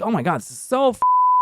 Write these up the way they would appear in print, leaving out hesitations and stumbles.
oh my God, it's so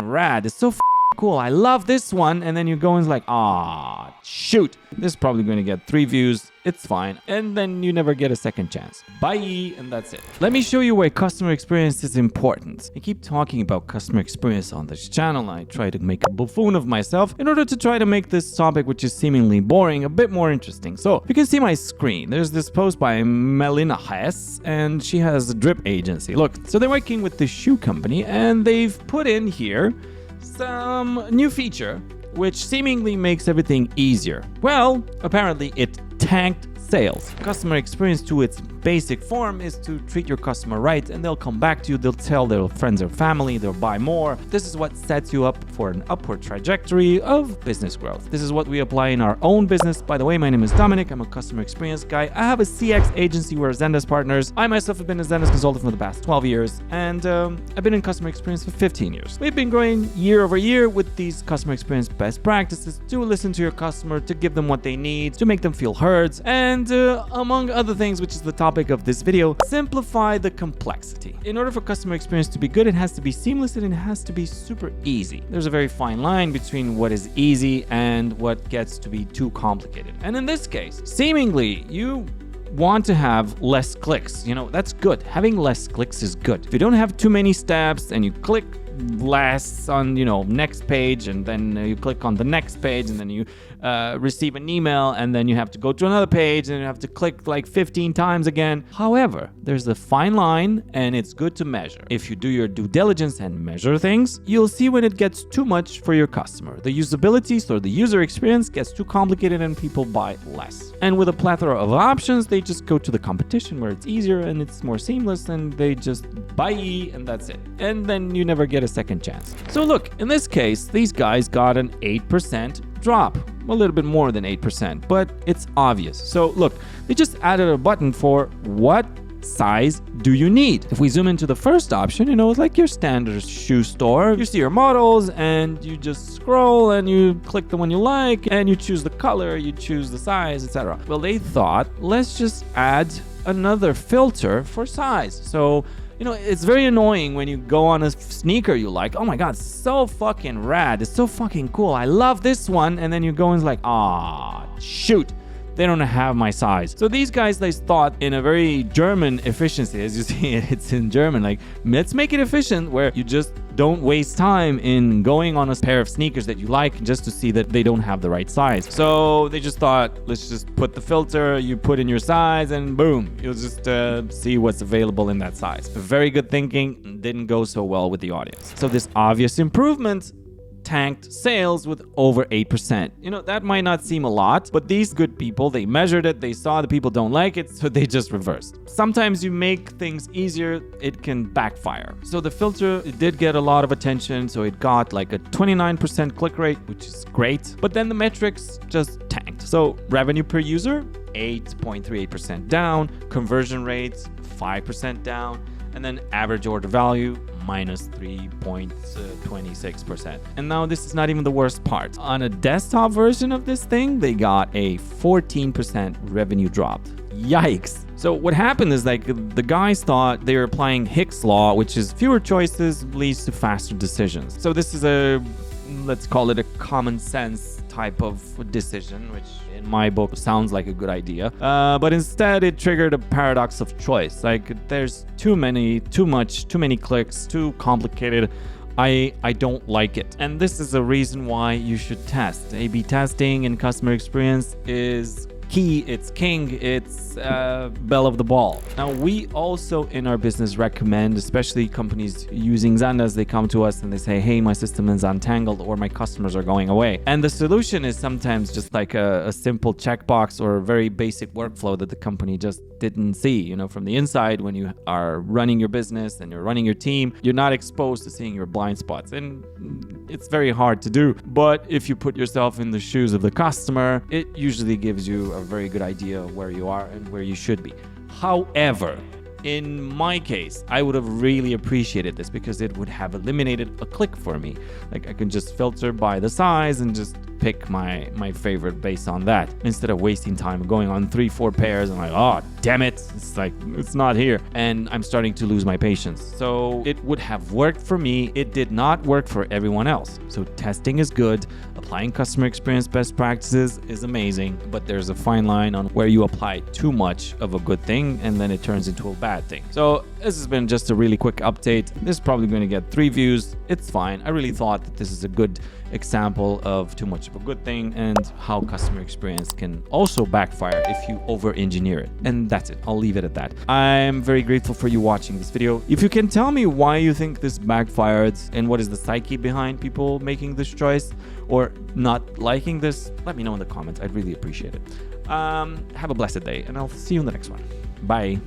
rad. It's so cool. I love this one. And then you go and it's like, ah, shoot. This is probably going to get 3 views. It's fine. And then you never get a second chance. Bye. And that's it. Let me show you why customer experience is important. I keep talking about customer experience on this channel. I try to make a buffoon of myself in order to try to make this topic, which is seemingly boring, a bit more interesting. So you can see my screen. There's this post by Melina Hess, and she has a drip agency. Look, so they're working with this shoe company, and they've put in here some new feature which seemingly makes everything easier. Well, apparently it tanked sales. Customer experience to its basic form is to treat your customer right, and they'll come back to you, they'll tell their friends or family, they'll buy more. This is what sets you up for an upward trajectory of business growth. This is what we apply in our own business. By the way, my name is Dominic. I'm a customer experience guy. I have a CX agency. We're Zendesk partners. I myself have been a Zendesk consultant for the past 12 years, and I've been in customer experience for 15 years. We've been growing year over year with these customer experience best practices to listen to your customer, to give them what they need, to make them feel heard, and among other things, which is the topic of this video, simplify the complexity. In order for customer experience to be good, it has to be seamless and it has to be super easy. There's a very fine line between what is easy and what gets to be too complicated. And in this case, seemingly you want to have less clicks. You know, that's good. Having less clicks is good. If you don't have too many steps and you click less on, next page, and then you click on the next page, and then you receive an email, and then you have to go to another page, and you have to click like 15 times again. However, there's a fine line, and it's good to measure. If you do your due diligence and measure things, you'll see when it gets too much for your customer. The usability, so the user experience, gets too complicated and people buy less. And with a plethora of options, they just go to the competition where it's easier and it's more seamless, and they just buy, and that's it. And then you never get a second chance. So look, in this case, these guys got an 8% drop. A little bit more than 8%, but it's obvious. So look, they just added a button for what size do you need. If we zoom into the first option, it's like your standard shoe store. You see your models and you just scroll and you click the one you like and you choose the color, you choose the size, etc. Well, they thought, let's just add another filter for size. So it's very annoying when you go on a sneaker you like, oh my God, it's so fucking rad, it's so fucking cool, I love this one, and then you go and it's like, ah, shoot, they don't have my size. So these guys, they thought in a very German efficiency, as you see it's in German, like, let's make it efficient where you just don't waste time in going on a pair of sneakers that you like just to see that they don't have the right size. So they just thought, let's just put the filter, you put in your size, and boom, you'll just see what's available in that size. Very good thinking, didn't go so well with the audience. So this obvious improvement tanked sales with over 8%. That might not seem a lot, but these good people, they measured it, they saw the people don't like it, so they just reversed. Sometimes you make things easier, it can backfire. So the filter, it did get a lot of attention, so it got like a 29% click rate, which is great, but then the metrics just tanked. So revenue per user, 8.38% down, conversion rates, 5% down, and then average order value, minus 3.26%. And now this is not even the worst part. On a desktop version of this thing, they got a 14% revenue drop. Yikes. So what happened is like the guys thought they were applying Hick's law, which is fewer choices leads to faster decisions. So this is let's call it a common sense type of decision, which in my book sounds like a good idea. But instead it triggered a paradox of choice. Like there's too many clicks, too complicated. I don't like it. And this is a reason why you should test. A/B testing in customer experience is key, it's king, it's bell of the ball. Now, we also in our business recommend, especially companies using Zendesk, they come to us and they say, hey, my system is untangled or my customers are going away. And the solution is sometimes just like a simple checkbox or a very basic workflow that the company just didn't see. From the inside, when you are running your business and you're running your team, you're not exposed to seeing your blind spots. And it's very hard to do. But if you put yourself in the shoes of the customer, it usually gives you a very good idea of where you are and where you should be. However, in my case, I would have really appreciated this because it would have eliminated a click for me. Like I can just filter by the size and just pick my favorite based on that instead of wasting time going on 3-4 pairs and like, oh damn it, it's like it's not here, and I'm starting to lose my patience. So it would have worked for me. It did not work for everyone else. So testing is good, applying customer experience best practices is amazing, but there's a fine line on where you apply too much of a good thing and then it turns into a bad thing. So this has been just a really quick update. This is probably going to get 3 views. It's fine. I really thought that this is a good example of too much of a good thing and how customer experience can also backfire if you over-engineer it. And that's it. I'll leave it at that. I'm very grateful for you watching this video. If you can tell me why you think this backfired and what is the psyche behind people making this choice or not liking this, let me know in the comments. I'd really appreciate it. Have a blessed day, and I'll see you in the next one. Bye.